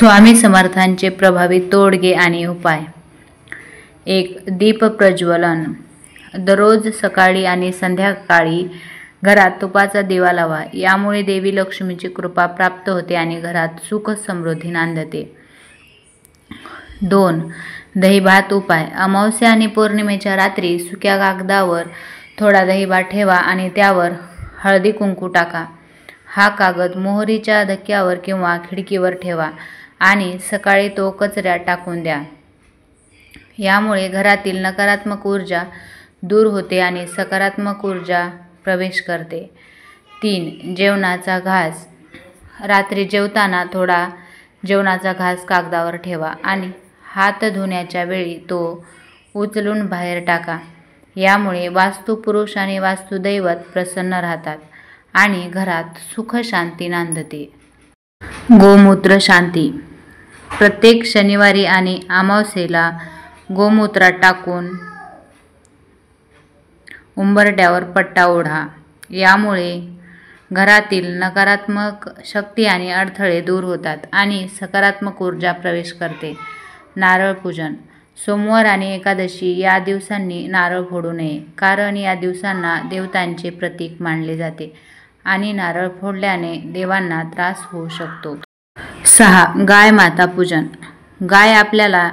स्वामी समर्थांचे प्रभावी तोडगे आणि उपाय. 1. दीप प्रज्वलन. दररोज सकाळी आणि संध्याकाळी घरात तुपाचा दिवा लावा. यामुळे देवी लक्ष्मीची कृपा प्राप्त होते आणि घरात सुख समृद्धी नांदते. 2. दहीभात उपाय. अमावस्या आणि पौर्णिमेच्या रात्री सुक्या कागदावर थोडा दहीभात ठेवा आणि त्यावर हळदी कुंकू टाका. हा कागद मोहरीच्या धक्क्यावर किंवा खिडकीवर ठेवा आणि सकाळी तो कचऱ्यात टाकून द्या. यामुळे घरातील नकारात्मक ऊर्जा दूर होते आणि सकारात्मक ऊर्जा प्रवेश करते. 3. जेवणाचा घास. रात्री जेवताना थोडा जेवणाचा घास कागदावर ठेवा आणि हात धुण्याच्या वेळी तो उचलून बाहेर टाका. यामुळे वास्तुपुरुष आणि वास्तुदैवत प्रसन्न राहतात आणि घरात सुख शांती नांदते. गोमूत्र शांती. प्रत्येक शनिवारी आणि अमावस्येला गोमूत्रात टाकून उंबरठ्यावर पट्टा ओढा. यामुळे घरातील नकारात्मक शक्ती आणि अडथळे दूर होतात आणि सकारात्मक ऊर्जा प्रवेश करते. नारळ पूजन. सोमवार आणि एकादशी या दिवसांनी नारळ फोडू नये, कारण या दिवसांना देवतांचे प्रतीक मानले जाते आणि नारळ फोडल्याने देवांना त्रास होऊ शकतो. 6. गाय माता पूजन. गाय आपल्याला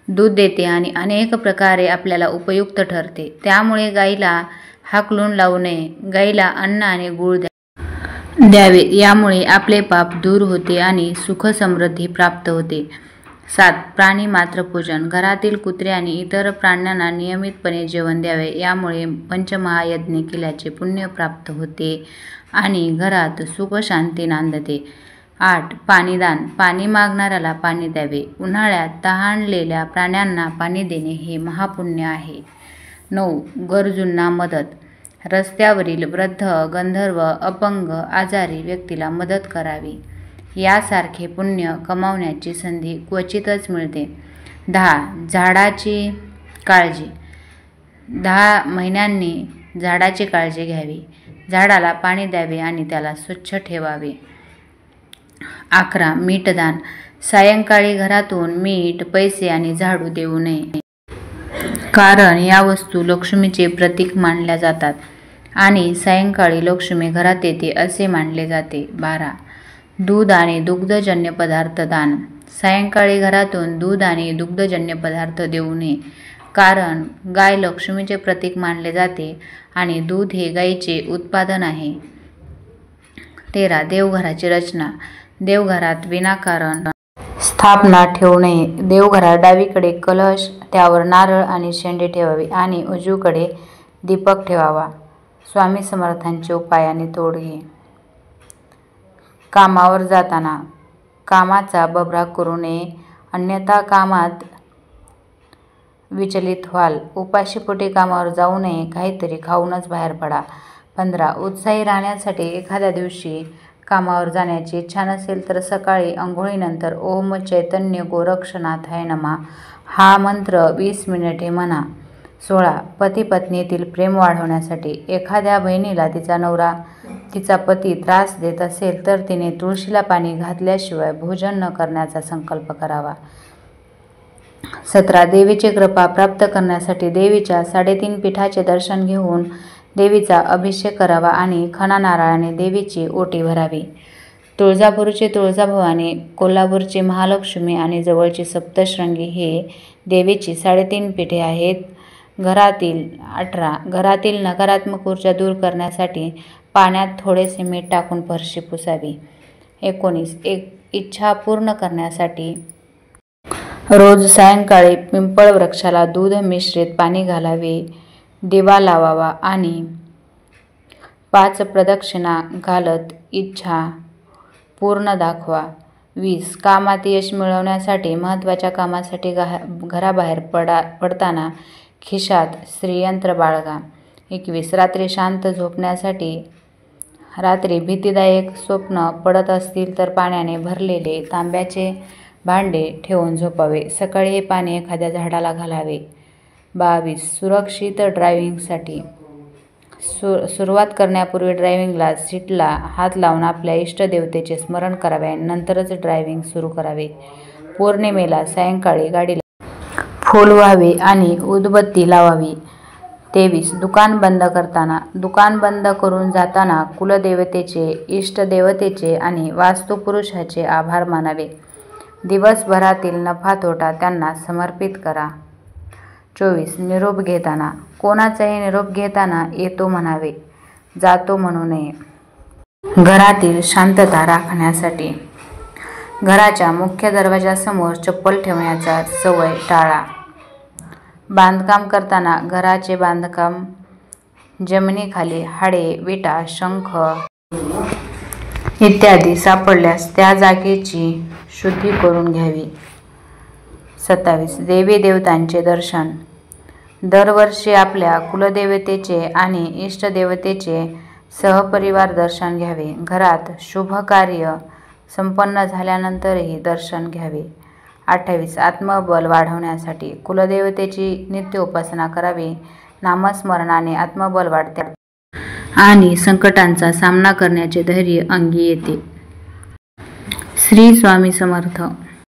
दूध देते आणि अनेक प्रकारे आपल्याला उपयुक्त ठरते. त्यामुळे गाईला हाकलून लावू नये. गाईला अन्न आणि गूळ द्यावे. यामुळे आपले पाप दूर होते आणि सुख समृद्धी प्राप्त होते. 7. प्राणी मात्र पूजन. घरातील कुत्रे आणि इतर प्राण्यांना नियमितपणे जेवण द्यावे. यामुळे पंचमहायज्ञ केल्याचे पुण्य प्राप्त होते आणि घरात सुख शांती नांदते. 8. पाणीदान. पाणी मागणाऱ्याला पाणी द्यावे. उन्हाळ्यात तहानलेल्या प्राण्यांना पाणी देणे हे महापुण्य आहे. 9. गरजूंना मदत. रस्त्यावरील वृद्ध, गंधर्व, अपंग, आजारी व्यक्तीला मदत करावी. यासारखे पुण्य कमावण्याची संधी क्वचितच मिळते. 10. झाडाची काळजी. 10 महिन्यांनी झाडाची काळजी घ्यावी. झाडाला पाणी द्यावे आणि त्याला स्वच्छ ठेवावे. 11. मीठदान. सायंकाळी घरातून मीठ, पैसे आणि झाडू देऊ नये, कारण या वस्तू लक्ष्मीचे प्रतीक मानल्या जातात आणि सायंकाळी लक्ष्मी घरात येते असे मानले जाते. 12. दूध आणि दुग्धजन्य पदार्थ दान. सायंकाळी घरातून दूध आणि दुग्धजन्य पदार्थ देऊ नये, कारण गाय लक्ष्मीचे प्रतीक मानले जाते आणि दूध हे गायीचे उत्पादन आहे. 13. देवघराची रचना. देवघरात विनाकारण स्थापना ठेवू नये. देवघरात डावीकडे कलश, त्यावर नारळ आणि शेंडे ठेवावे आणि उजवीकडे दीपक ठेवावा. स्वामी समर्थांचे उपाय आणि तोडगे. कामावर जाताना कामाचा बभराग करू नये, अन्यथा कामात विचलित व्हाल. उपाशीपोटी कामावर जाऊ नये. काहीतरी खाऊनच बाहेर पडा. 15. उत्साही राहण्यासाठी एखाद्या दिवशी कामावर जाण्याची इच्छा नसेल तर सकाळी अंघोळीनंतर ओम चैतन्य गोरक्षनाथाय नमः हा मंत्र 20 मिनिटे म्हणा. 16. पती-पत्नीतील प्रेम वाढवण्यासाठी. एखाद्या बहिणीला तिचा नवरा, तिचा पती त्रास देत असेल तर तिने तुळशीला पाणी घातल्याशिवाय भोजन न करण्याचा संकल्प करावा. 17. देवीची कृपा प्राप्त करण्यासाठी देवीच्या 3.5 पीठाचे दर्शन घेऊन देवीचा अभिषेक करावा आणि खणा नारळाने देवीची ओटी भरावी. तुळजापूरची तुळजाभवानी, कोल्हापूरची महालक्ष्मी आणि जवळची सप्तशृंगी हे देवीची 3.5 पीठे आहेत. 18. घरातील नकारात्मक ऊर्जा दूर करण्यासाठी पाण्यात थोडेसे मीठ टाकून फरशी पुसावी. 19. एक इच्छा पूर्ण करण्यासाठी रोज सायंकाळी पिंपळ वृक्षाला दूध मिश्रित पाणी घालावे, दिवा लावावा आणि 5 प्रदक्षिणा घालत इच्छा पूर्ण दाखवा. 20. कामात यश मिळवण्यासाठी. महत्त्वाच्या कामासाठी घराबाहेर पडताना खिशात श्रीयंत्र बाळगा. 21. रात्री शांत झोपण्यासाठी. रात्री भीतीदायक स्वप्न पडत असतील तर पाण्याने भरलेले तांब्याचे भांडे ठेवून झोपावे. सकाळी हे पाणी एखाद्या झाडाला घालावे. 22. सुरक्षित ड्रायव्हिंगसाठी. सुरुवात करण्यापूर्वी ड्रायव्हिंगला सीटला हात लावून आपल्या इष्टदेवतेचे स्मरण करावे आणि नंतरच ड्रायव्हिंग सुरू करावे. पौर्णिमेला सायंकाळी गाडीला फूल व्हावे आणि उदबत्ती लावावी. 23. दुकान बंद करताना. दुकान बंद करून जाताना कुलदेवतेचे, इष्टदेवतेचे आणि वास्तुपुरुषाचे आभार मानावे. दिवसभरातील नफा-तोटा त्यांना समर्पित करा. 24. निरोप घेताना. कोणाचाही निरोप घेताना येतो म्हणावे, जातो म्हणू नये. घरातील शांतता राखण्यासाठी घराच्या मुख्य दरवाजासमोर चप्पल ठेवण्याचा सवय टाळा. बांधकाम करताना घराचे बांधकाम जमिनीखाली हाडे, विटा, शंख इत्यादी सापडल्यास त्या जागेची शुद्धी करून घ्यावी. 27. देवी देवतांचे दर्शन. दरवर्षी आपल्या कुलदेवतेचे आणि इष्टदेवतेचे सहपरिवार दर्शन घ्यावे. घरात शुभ कार्य संपन्न झाल्यानंतरही दर्शन घ्यावे. 28. आत्मबल वाढवण्यासाठी कुलदेवतेची नित्य उपासना करावी. नामस्मरणाने आत्मबल वाढते आणि संकटांचा सामना करण्याचे धैर्य अंगी येते. श्री स्वामी समर्थ.